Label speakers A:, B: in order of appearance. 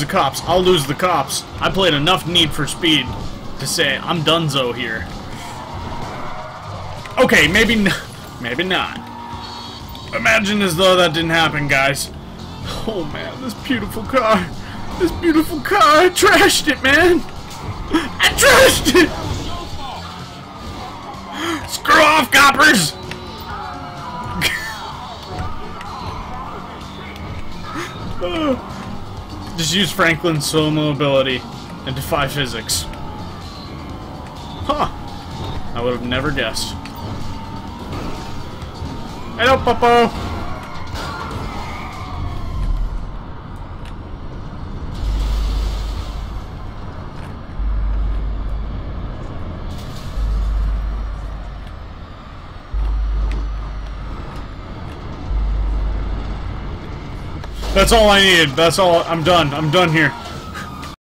A: the cops. I'll lose the cops. I played enough Need for Speed to say I'm donezo here. Okay, maybe not. Imagine as though that didn't happen, guys. Oh man, this beautiful car. This beautiful car. I trashed it, man. I trashed it. Screw off, coppers. Just use Franklin's slow-mo ability and defy physics. Huh. I would have never guessed. Hello, Popo! That's all I needed. That's all. I'm done. I'm done here.